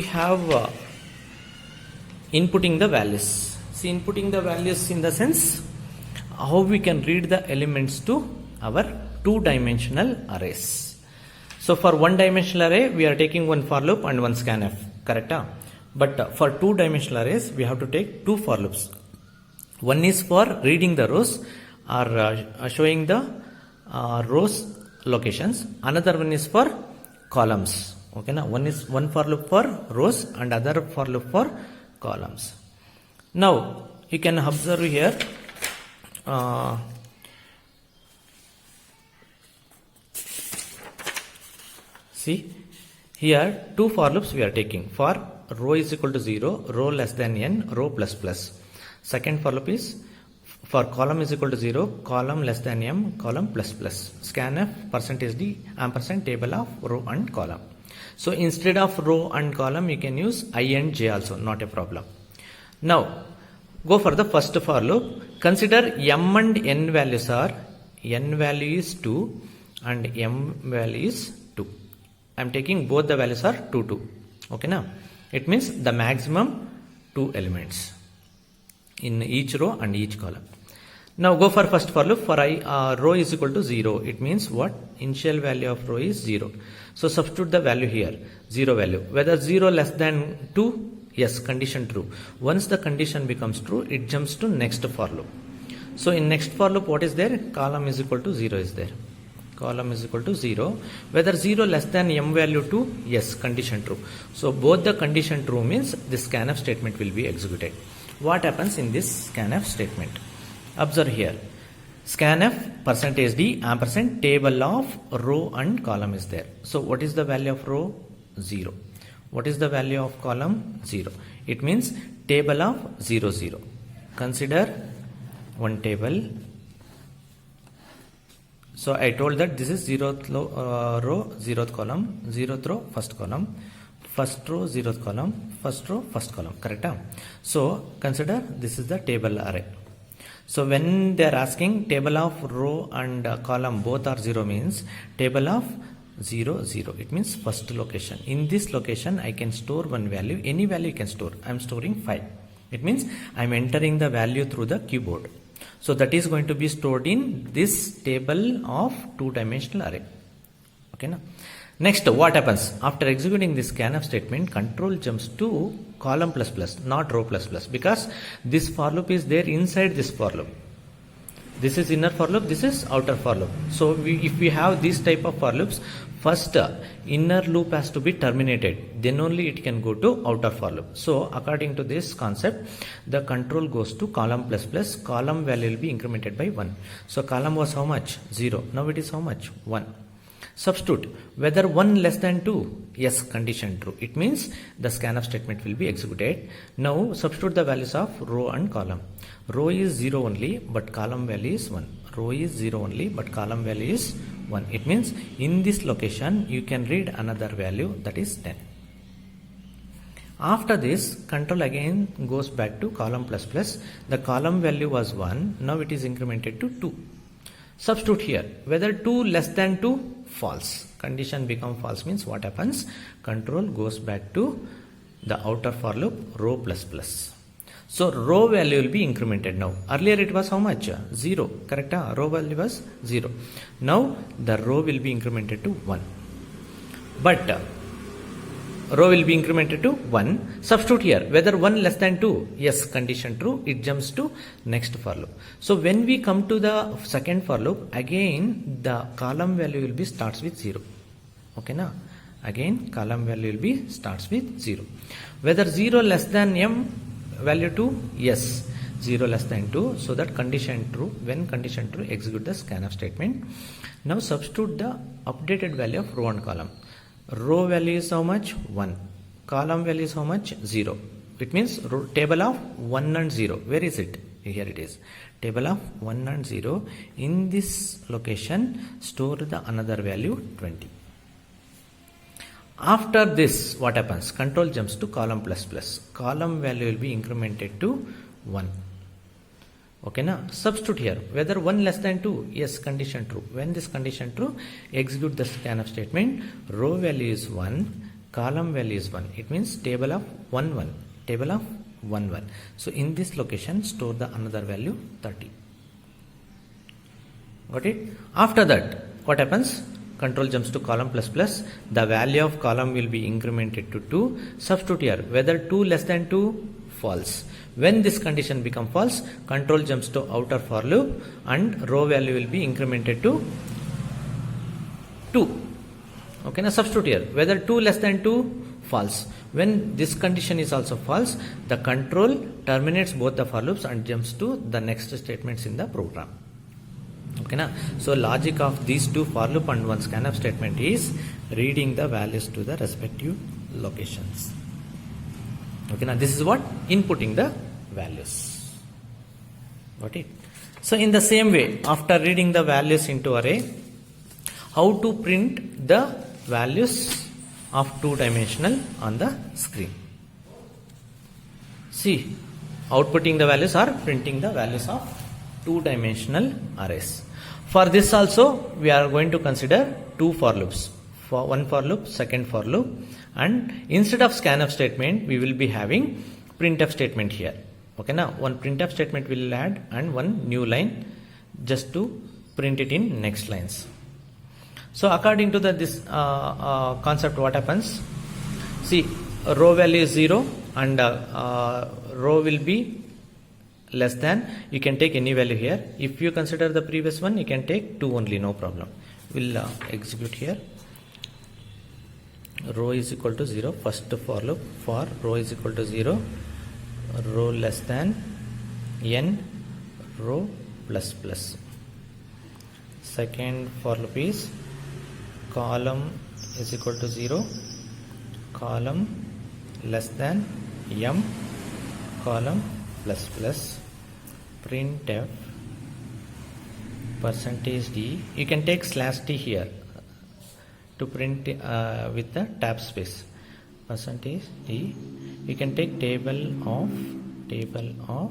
we have inputting the values. See, inputting the values in the sense how we can read the elements to our two-dimensional arrays. So for one-dimensional array, we are taking one for loop and one scanf, correct? But for two-dimensional arrays, we have to take two for loops. One is for reading the rows or showing the rows locations. Another one is for columns. Okay, now one for loop for rows and other for loop for columns. Now you can observe here. See here two for loops we are taking. For row is equal to 0, row less than n, row plus plus. Second for loop is for column is equal to 0, column less than m, column plus plus. Scanf percentage d ampersand table of row and column. So instead of row and column you can use I and j also, not a problem. Now go for the first for loop. Consider m and n values are, n value is 2 and m value is 2. I am taking both the values are 2 2. Okay, now it means the maximum 2 elements in each row and each column. Now go for first for loop. For row is equal to 0. It means what? Initial value of row is 0. So substitute the value here, 0 value. Whether 0 less than 2, yes, condition true. Once the condition becomes true, it jumps to next for loop. So in next for loop, what is there? Column is equal to 0 is there. Column is equal to 0. Whether 0 less than m value 2, yes, condition true. So both the condition true means this scanf statement will be executed. What happens in this scanf statement? Observe here. Scanf percentage d ampersand table of row and column is there. So what is the value of row? 0. What is the value of column? 0. It means table of 0 0. Consider one table. So I told that this is 0th row, 0th column, 0th row, first column, first row, 0th column, first row, first column, correct? So consider this is the table array. So when they are asking table of row and column both are 0 means table of 0 0, it means first location. In this location I can store one value, any value you can store. I am storing 5. It means I am entering the value through the keyboard. So that is going to be stored in this table of two-dimensional array. Okay, now next what happens after executing this scanf statement? Control jumps to column plus plus, not row plus plus, because this for loop is there inside this for loop. This is inner for loop, this is outer for loop. So if we have this type of for loops, first inner loop has to be terminated, then only it can go to outer for loop. So according to this concept, the control goes to column plus plus, column value will be incremented by 1. So column was how much? 0. Now it is how much? 1. Substitute whether 1 less than 2, yes, condition true. It means the scanf statement will be executed. Now substitute the values of row and column. Row is 0 only, but column value is 1. Row is 0 only, but column value is 1. It means in this location you can read another value, that is 10. After this, control again goes back to column plus plus. The column value was 1, now it is incremented to 2. Substitute here whether 2 less than 2, false. Condition become false means what happens? Control goes back to the outer for loop, row plus plus. So row value will be incremented now. Earlier it was how much? 0, correct? Row value was 0. Now the row will be incremented to 1. But row will be incremented to 1. Substitute here whether 1 less than 2, yes, condition true, it jumps to next for loop. So when we come to the second for loop, again the column value will be starts with 0. Okay, now again column value will be starts with 0. Whether 0 less than m value 2, yes, 0 less than 2. So that condition true. When condition true, execute the scanf statement. Now substitute the updated value of row and column. Row value is how much? 1. Column value is how much? 0. It means table of 1 and 0. Where is it? Here it is. Table of 1 and 0. In this location, store the another value 20. After this, what happens? Control jumps to column plus plus. Column value will be incremented to 1. Okay, now substitute here whether 1 less than 2, yes, condition true. When this condition true, execute the scanf statement. Row value is 1, column value is 1. It means table of 1 1. Table of 1 1. So in this location store the another value 30. Got it? After that, what happens? Control jumps to column plus plus. The value of column will be incremented to 2. Substitute here. Whether 2 less than 2, false. When this condition become false, control jumps to outer for loop and row value will be incremented to 2. Okay, now substitute here. Whether 2 less than 2, false. When this condition is also false, the control terminates both the for loops and jumps to the next statements in the program. Okay, na? So logic of these two for loop and one scanf statement is reading the values to the respective locations. Okay, now this is what inputting the values. Got it? So in the same way, after reading the values into array, how to print the values of two-dimensional on the screen. See, outputting the values or printing the values of two-dimensional arrays. For this also, we are going to consider two for loops. For one for loop, second for loop, and instead of scanf statement, we will be having printf statement here. Okay, now one printf statement will add and one new line just to print it in next lines. So according to this concept, what happens? See, row value is 0 and row will be less than. You can take any value here. If you consider the previous one, you can take 2 only, no problem. We'll execute here. Row is equal to 0. First for loop, for row is equal to 0. Row less than n, row plus plus. Second for loop is column is equal to 0, column less than m, column plus plus. Printf %d. You can take /t here to print with the tab space. %d. You can take table of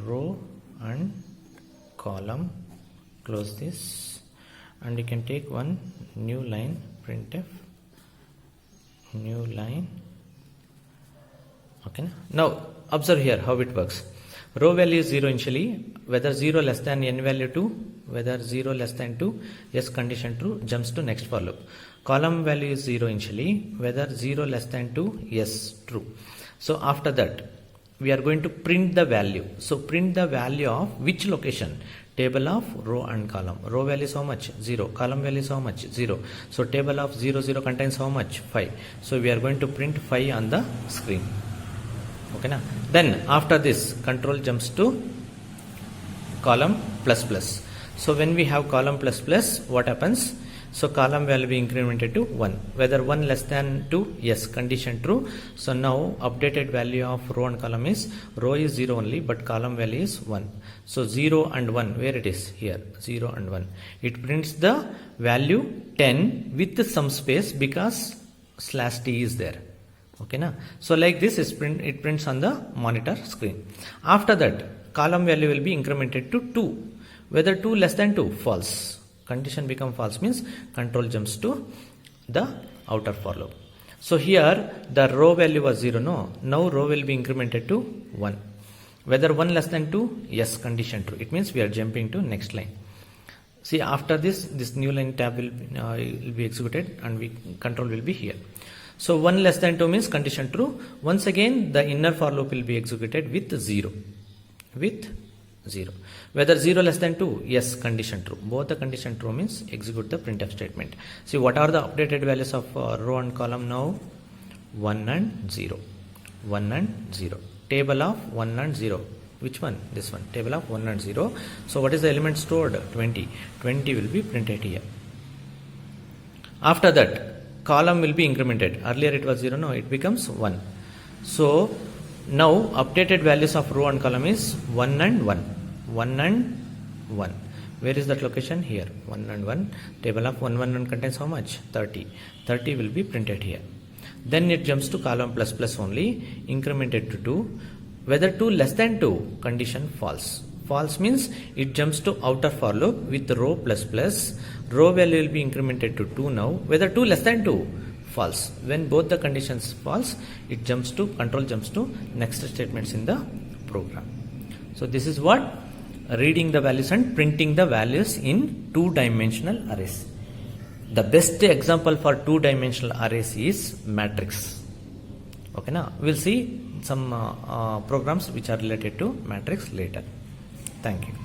row and column. Close this, and you can take one new line, printf new line. Okay, now observe here how it works. Row value is 0 initially, whether 0 less than n value 2, whether 0 less than 2, yes condition true, jumps to next for loop. Column value is 0 initially, whether 0 less than 2, yes true. So after that, we are going to print the value. So print the value of which location? Table of row and column. Row value is how much? 0. Column value is how much? 0. So table of 0 0 contains how much? 5. So we are going to print 5 on the screen. Okay, na? Then after this, control jumps to column plus plus. So when we have column plus plus, what happens? So column value will be incremented to 1. Whether 1 less than 2, yes, condition true. So now updated value of row and column is, row is 0 only, but column value is 1. So 0 and 1, where it is? Here, 0 and 1. It prints the value 10 with some space because /t is there. Okay, na? So like this is it prints on the monitor screen. After that, column value will be incremented to 2. Whether 2 less than 2, false. Condition become false means control jumps to the outer for loop. So here the row value was 0, no. Now row will be incremented to 1. Whether 1 less than 2, yes, condition true. It means we are jumping to next line. See, after this new line tab will be executed and control will be here. So 1 less than 2 means condition true. Once again the inner for loop will be executed with 0. With 0. Whether 0 less than 2, yes, condition true. Both the condition true means execute the printf statement. See, what are the updated values of row and column now? 1 and 0. 1 and 0. Table of 1 and 0. Which one? This one. Table of 1 and 0. So what is the element stored? 20. 20 will be printed here. After that, column will be incremented. Earlier it was 0, no, it becomes 1. So now updated values of row and column is 1 and 1. 1 and 1. Where is that location? Here. 1 and 1. Table of 1 1 1 contains how much? 30. 30 will be printed here. Then it jumps to column plus plus only, incremented to 2. Whether 2 less than 2, condition false. False means it jumps to outer for loop with row plus plus. Row value will be incremented to 2 now. Whether 2 less than 2, false. When both the conditions false, it jumps to control jumps to next statements in the program. So this is what reading the values and printing the values in two-dimensional arrays. The best example for two-dimensional arrays is matrix. Okay, now we'll see some programs which are related to matrix later. Thank you.